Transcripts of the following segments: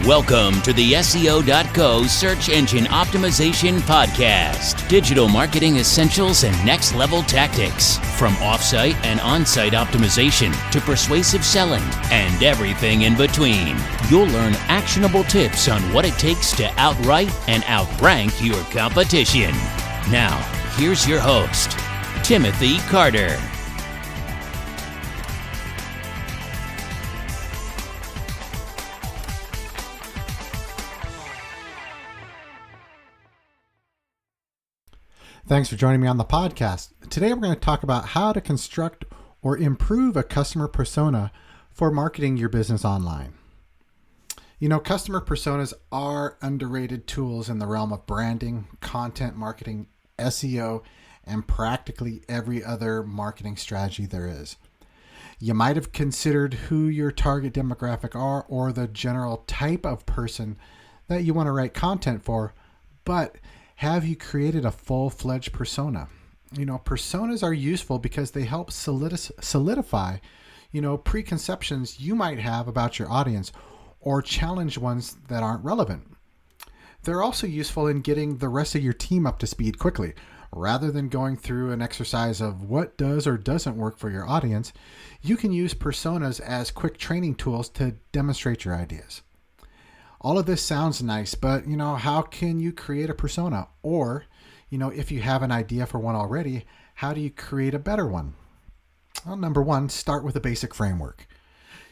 Welcome to the SEO.co Search Engine Optimization Podcast. Digital marketing essentials and next level tactics. From offsite and on-site optimization to persuasive selling and everything in between. You'll learn actionable tips on what it takes to outright and outrank your competition. Now, here's your host, Timothy Carter. Thanks for joining me on the podcast. Today we're going to talk about how to construct or improve a customer persona for marketing your business online. You know, customer personas are underrated tools in the realm of branding, content marketing, SEO, and practically every other marketing strategy there is. You might have considered who your target demographic are or the general type of person that you want to write content for, but have you created a full-fledged persona? You know, personas are useful because they help solidify, preconceptions you might have about your audience or challenge ones that aren't relevant. They're also useful in getting the rest of your team up to speed quickly. Rather than going through an exercise of what does or doesn't work for your audience, you can use personas as quick training tools to demonstrate your ideas. All of this sounds nice, but how can you create a persona? Or, if you have an idea for one already, how do you create a better one? Well, number one, start with a basic framework.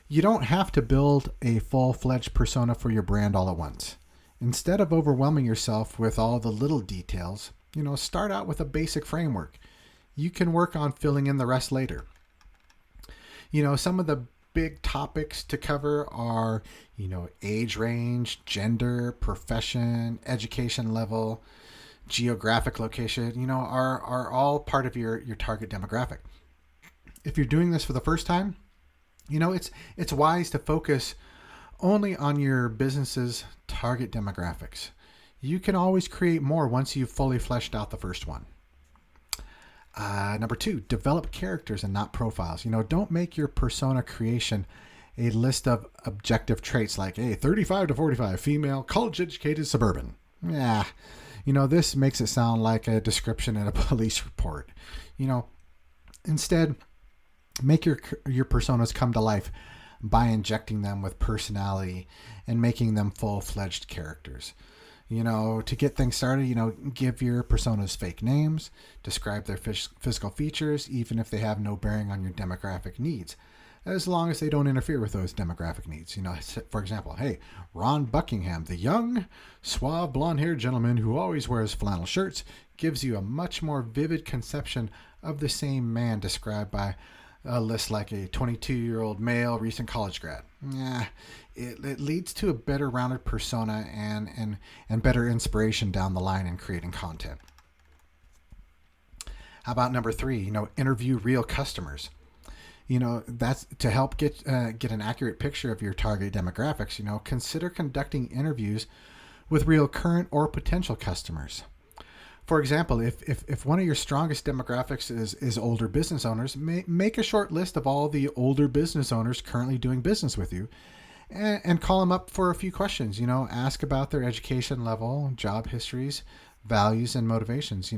You don't have to build a full-fledged persona for your brand all at once. Instead of overwhelming yourself with all the little details, start out with a basic framework. You can work on filling in the rest later. Some of the big topics to cover are, age range, gender, profession, education level, geographic location, are all part of your target demographic. If you're doing this for the first time, it's wise to focus only on your business's target demographics. You can always create more once you've fully fleshed out the first one. Number two, develop characters and not profiles. Don't make your persona creation a list of objective traits like, 35 to 45, female, college-educated, suburban. This makes it sound like a description in a police report. Instead, make your personas come to life by injecting them with personality and making them full-fledged characters. To get things started, give your personas fake names, describe their physical features, even if they have no bearing on your demographic needs, as long as they don't interfere with those demographic needs. For example, Ron Buckingham, the young, suave, blonde-haired gentleman who always wears flannel shirts, gives you a much more vivid conception of the same man described by a list like a 22-year-old male, recent college grad. It leads to a better rounded persona and better inspiration down the line in creating content. How about number three? Interview real customers. That's to help get an accurate picture of your target demographics. Consider conducting interviews with real current or potential customers. For example, if one of your strongest demographics is older business owners, make a short list of all the older business owners currently doing business with you and call them up for a few questions. Ask about their education level, job histories, values, and motivations.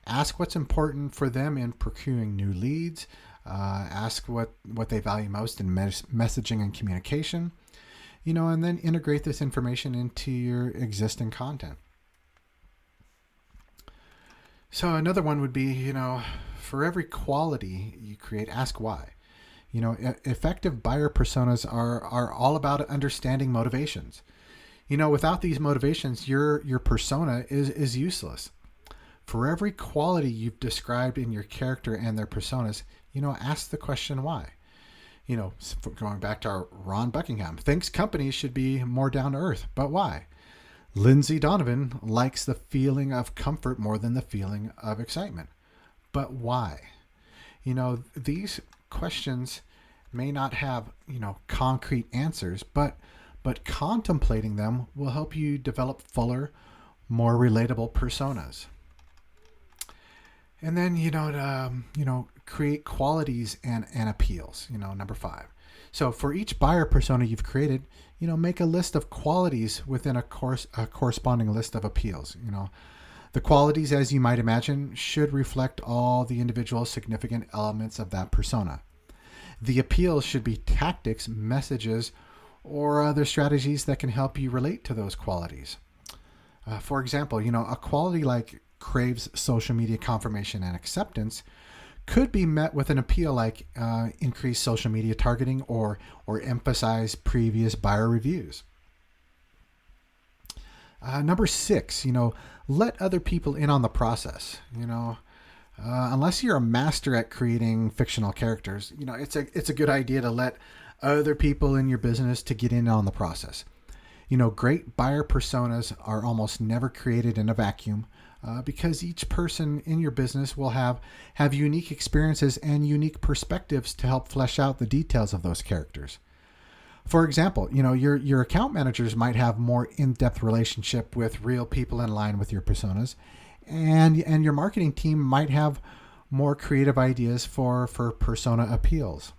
Ask what's important for them in procuring new leads. Ask what they value most in messaging and communication, and then integrate this information into your existing content. So another one would be, for every quality you create, ask why. Effective buyer personas are all about understanding motivations. Without these motivations, your persona is useless. For every quality you've described in your character and their personas, ask the question why. Going back to Ron Buckingham, thinks companies should be more down to earth, but why? Lindsay Donovan likes the feeling of comfort more than the feeling of excitement. But why? These questions may not have, concrete answers, but contemplating them will help you develop fuller, more relatable personas. And then, create qualities and appeals, number 5. So for each buyer persona you've created, make a list of qualities within a corresponding list of appeals. The qualities, as you might imagine, should reflect all the individual significant elements of that persona. The appeals should be tactics, messages, or other strategies that can help you relate to those qualities. For example, a quality like craves social media confirmation and acceptance could be met with an appeal like increased social media targeting or emphasize previous buyer reviews. Number 6, let other people in on the process. Unless you're a master at creating fictional characters, it's a good idea to let other people in your business to get in on the process. Great buyer personas are almost never created in a vacuum because each person in your business will have unique experiences and unique perspectives to help flesh out the details of those characters. For example, your account managers might have more in-depth relationship with real people in line with your personas, and your marketing team might have more creative ideas for persona appeals.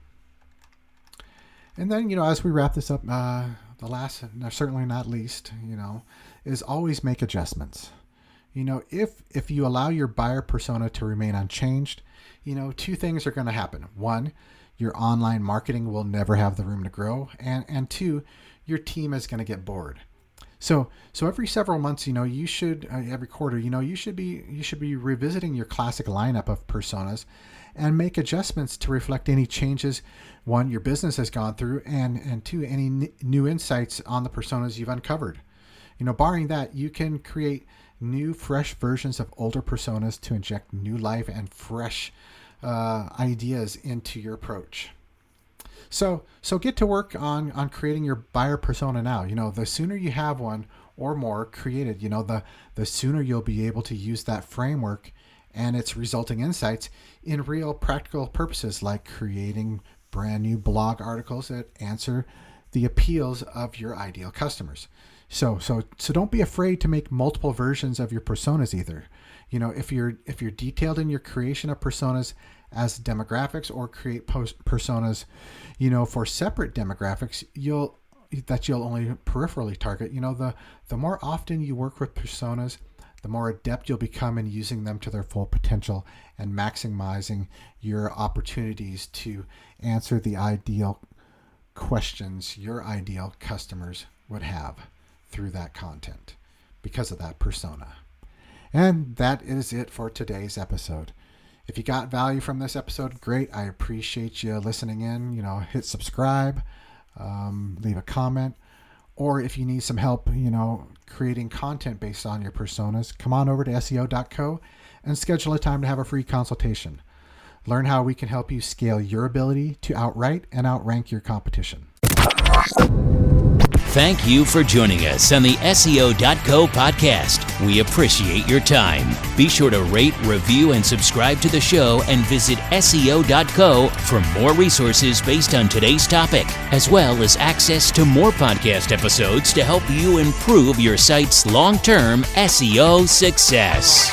And then, as we wrap this up, the last, certainly not least, is always make adjustments. If you allow your buyer persona to remain unchanged, 2 things are going to happen. 1, your online marketing will never have the room to grow, and 2, your team is going to get bored. So every several months, you should every quarter, you should be revisiting your classic lineup of personas and make adjustments to reflect any changes, 1, your business has gone through, and 2, any new insights on the personas you've uncovered. Barring that, you can create new, fresh versions of older personas to inject new life and fresh ideas into your approach. So get to work on creating your buyer persona now. The sooner you have one or more created, the sooner you'll be able to use that framework and its resulting insights in real practical purposes like creating brand new blog articles that answer the appeals of your ideal customers. So don't be afraid to make multiple versions of your personas either. If you're detailed in your creation of personas as demographics or create personas, for separate demographics, you'll only peripherally target. The more often you work with personas, the more adept you'll become in using them to their full potential and maximizing your opportunities to answer the ideal questions your ideal customers would have through that content because of that persona. And that is it for today's episode. If you got value from this episode, great. I appreciate you listening in. Hit subscribe, leave a comment, or if you need some help, creating content based on your personas, come on over to SEO.co and schedule a time to have a free consultation. Learn how we can help you scale your ability to outwrite and outrank your competition. Thank you for joining us on the SEO.co podcast. We appreciate your time. Be sure to rate, review, and subscribe to the show and visit SEO.co for more resources based on today's topic, as well as access to more podcast episodes to help you improve your site's long-term SEO success.